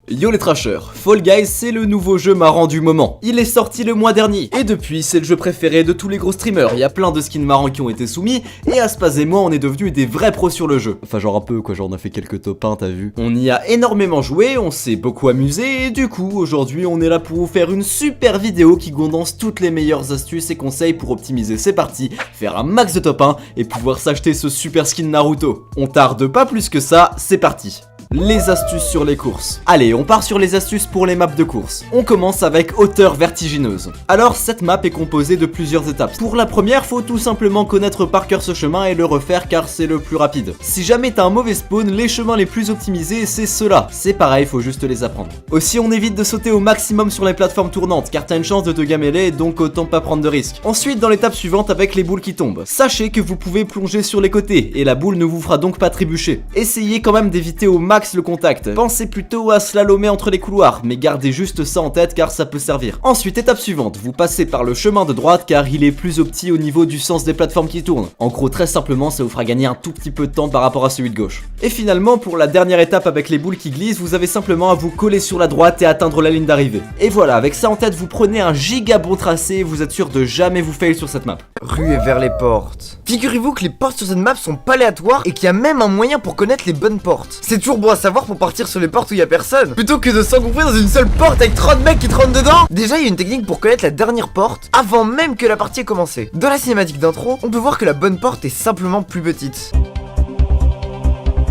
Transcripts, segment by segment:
Yo les trashers, Fall Guys c'est le nouveau jeu marrant du moment. Il est sorti le mois dernier et depuis c'est le jeu préféré de tous les gros streamers. Il y a plein de skins marrants qui ont été soumis et Aspaz et moi on est devenus des vrais pros sur le jeu. Enfin genre un peu quoi, genre on a fait quelques top 1, t'as vu. On y a énormément joué, on s'est beaucoup amusé et du coup aujourd'hui on est là pour vous faire une super vidéo qui condense toutes les meilleures astuces et conseils pour optimiser ses parties, faire un max de top 1 et pouvoir s'acheter ce super skin Naruto. On tarde pas plus que ça, c'est parti. Les astuces sur les courses. Allez, on part sur les astuces pour les maps de course. On commence avec hauteur vertigineuse. Alors, cette map est composée de plusieurs étapes. Pour la première, faut tout simplement connaître par cœur ce chemin et le refaire car c'est le plus rapide. Si jamais t'as un mauvais spawn, les chemins les plus optimisés, c'est ceux-là. C'est pareil, faut juste les apprendre. Aussi, on évite de sauter au maximum sur les plateformes tournantes car t'as une chance de te gameler, donc autant pas prendre de risques. Ensuite, dans l'étape suivante avec les boules qui tombent. Sachez que vous pouvez plonger sur les côtés et la boule ne vous fera donc pas trébucher. Essayez quand même d'éviter au max le contact. Pensez plutôt à slalomer entre les couloirs, mais gardez juste ça en tête car ça peut servir. Ensuite, étape suivante, vous passez par le chemin de droite car il est plus opti au niveau du sens des plateformes qui tournent. En gros, très simplement, ça vous fera gagner un tout petit peu de temps par rapport à celui de gauche. Et finalement, pour la dernière étape avec les boules qui glissent, vous avez simplement à vous coller sur la droite et atteindre la ligne d'arrivée. Et voilà, avec ça en tête, vous prenez un giga bon tracé et vous êtes sûr de jamais vous fail sur cette map. Ruez vers les portes. Figurez-vous que les portes sur cette map sont pas aléatoires et qu'il y a même un moyen pour connaître les bonnes portes. C'est toujours bon à savoir pour partir sur les portes où il y a personne, plutôt que de s'engouffrer dans une seule porte avec 30 mecs qui te rentrent dedans. Déjà, il y a une technique pour connaître la dernière porte avant même que la partie ait commencé. Dans la cinématique d'intro, on peut voir que la bonne porte est simplement plus petite.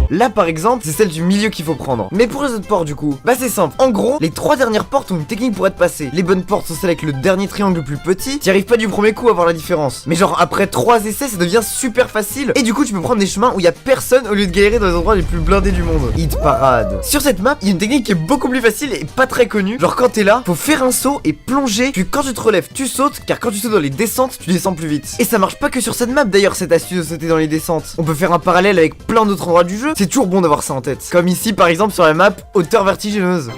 Là par exemple, c'est celle du milieu qu'il faut prendre. Mais pour les autres portes du coup, bah c'est simple. En gros, les 3 dernières portes ont une technique pour être passées. Les bonnes portes sont celles avec le dernier triangle le plus petit. T'y arrives pas du premier coup à voir la différence. Mais genre après 3 essais, ça devient super facile. Et du coup, tu peux prendre des chemins où il y a personne au lieu de galérer dans les endroits les plus blindés du monde. Hit parade. Sur cette map, il y a une technique qui est beaucoup plus facile et pas très connue. Genre quand t'es là, faut faire un saut et plonger. Puis quand tu te relèves, tu sautes. Car quand tu sautes dans les descentes, tu descends plus vite. Et ça marche pas que sur cette map d'ailleurs, cette astuce de sauter dans les descentes. On peut faire un parallèle avec plein d'autres endroits du jeu. C'est toujours bon d'avoir ça en tête. Comme ici par exemple sur la map hauteur vertigineuse.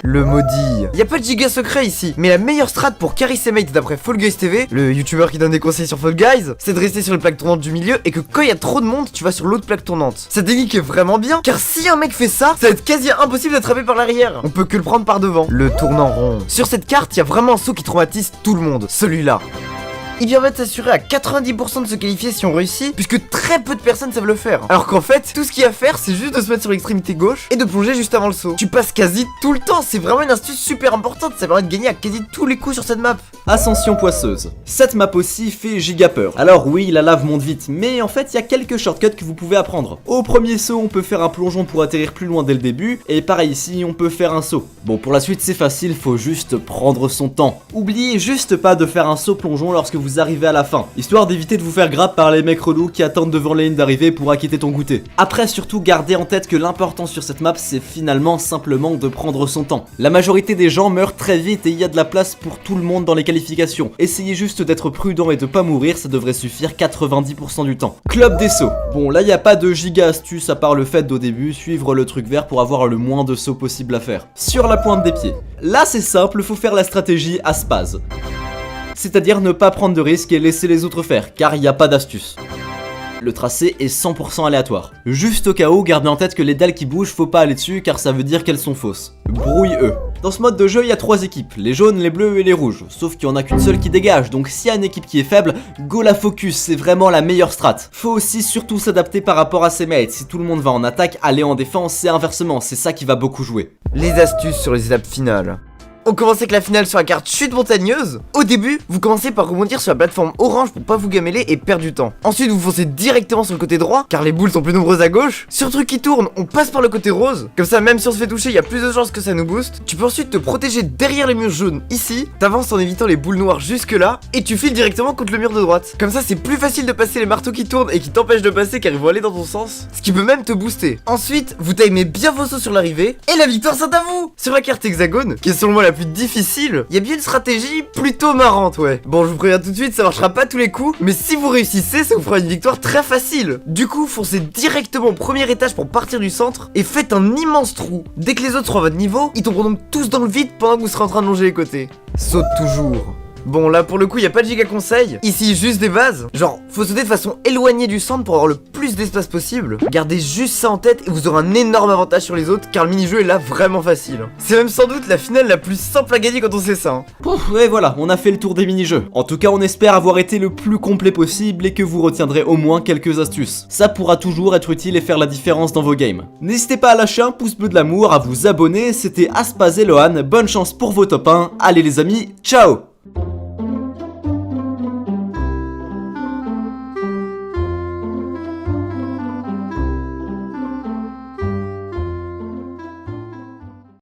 Le maudit. Y a pas de giga secret ici, mais la meilleure strat pour carry ses mates d'après Fall Guys TV, le youtubeur qui donne des conseils sur Fall Guys, c'est de rester sur les plaques tournantes du milieu et que quand il y a trop de monde, tu vas sur l'autre plaque tournante. Cette technique est vraiment bien, car si un mec fait ça, ça va être quasi impossible d'attraper par l'arrière. On peut que le prendre par devant. Le tournant rond. Sur cette carte, il y a vraiment un saut qui traumatise tout le monde, celui-là. Il permet de s'assurer à 90% de se qualifier si on réussit, puisque très peu de personnes savent le faire. Alors qu'en fait, tout ce qu'il y a à faire, c'est juste de se mettre sur l'extrémité gauche et de plonger juste avant le saut. Tu passes quasi tout le temps, c'est vraiment une astuce super importante, ça permet de gagner à quasi tous les coups sur cette map. Ascension poisseuse. Cette map aussi fait giga peur. Alors oui, la lave monte vite, mais en fait il y a quelques shortcuts que vous pouvez apprendre. Au premier saut, on peut faire un plongeon pour atterrir plus loin dès le début, et pareil ici, on peut faire un saut. Bon, pour la suite c'est facile, faut juste prendre son temps. Oubliez juste pas de faire un saut plongeon lorsque vous arrivez à la fin, histoire d'éviter de vous faire grappe par les mecs relous qui attendent devant la ligne d'arrivée pour acquitter ton goûter. Après surtout gardez en tête que l'important sur cette map c'est finalement simplement de prendre son temps. La majorité des gens meurent très vite et il y a de la place pour tout le monde dans les qualifications. Essayez juste d'être prudent et de pas mourir, ça devrait suffire 90% du temps. Club des sauts. Bon là y a pas de giga astuce à part le fait d'au début suivre le truc vert pour avoir le moins de sauts possible à faire. Sur la pointe des pieds. Là c'est simple, faut faire la stratégie Aspaz. C'est-à-dire ne pas prendre de risques et laisser les autres faire, car il n'y a pas d'astuce. Le tracé est 100% aléatoire. Juste au cas où, gardez en tête que les dalles qui bougent, faut pas aller dessus car ça veut dire qu'elles sont fausses. Brouille-eux. Dans ce mode de jeu, il y a 3 équipes, les jaunes, les bleus et les rouges. Sauf qu'il y en a qu'une seule qui dégage, donc s'il y a une équipe qui est faible, go la focus, c'est vraiment la meilleure strat. Faut aussi surtout s'adapter par rapport à ses mates. Si tout le monde va en attaque, aller en défense, et inversement, c'est ça qui va beaucoup jouer. Les astuces sur les étapes finales. On commence avec la finale sur la carte chute montagneuse. Au début, vous commencez par rebondir sur la plateforme orange pour pas vous gameler et perdre du temps. Ensuite, vous foncez directement sur le côté droit, car les boules sont plus nombreuses à gauche. Sur le truc qui tourne, on passe par le côté rose. Comme ça, même si on se fait toucher, il y a plus de chances que ça nous booste. Tu peux ensuite te protéger derrière les murs jaunes ici. T'avances en évitant les boules noires jusque là. Et tu files directement contre le mur de droite. Comme ça, c'est plus facile de passer les marteaux qui tournent et qui t'empêchent de passer car ils vont aller dans ton sens. Ce qui peut même te booster. Ensuite, vous timez bien vos sauts sur l'arrivée. Et la victoire c'est à vous. Sur la carte hexagone, qui est selon moi la plus difficile, il y a bien une stratégie plutôt marrante, ouais. Bon, je vous préviens tout de suite, ça marchera pas tous les coups, mais si vous réussissez, ça vous fera une victoire très facile. Du coup, foncez directement au premier étage pour partir du centre et faites un immense trou. Dès que les autres seront à votre niveau, ils tomberont donc tous dans le vide pendant que vous serez en train de longer les côtés. Saute toujours. Bon là pour le coup y a pas de giga conseil. Ici juste des bases. Genre faut sauter de façon éloignée du centre pour avoir le plus d'espace possible. Gardez juste ça en tête et vous aurez un énorme avantage sur les autres car le mini-jeu est là vraiment facile. C'est même sans doute la finale la plus simple à gagner quand on sait ça. Pouf, ouais voilà, on a fait le tour des mini-jeux. En tout cas on espère avoir été le plus complet possible et que vous retiendrez au moins quelques astuces. Ça pourra toujours être utile et faire la différence dans vos games. N'hésitez pas à lâcher un pouce bleu de l'amour, à vous abonner, c'était Aspaz et Lohan, bonne chance pour vos top 1, allez les amis, ciao.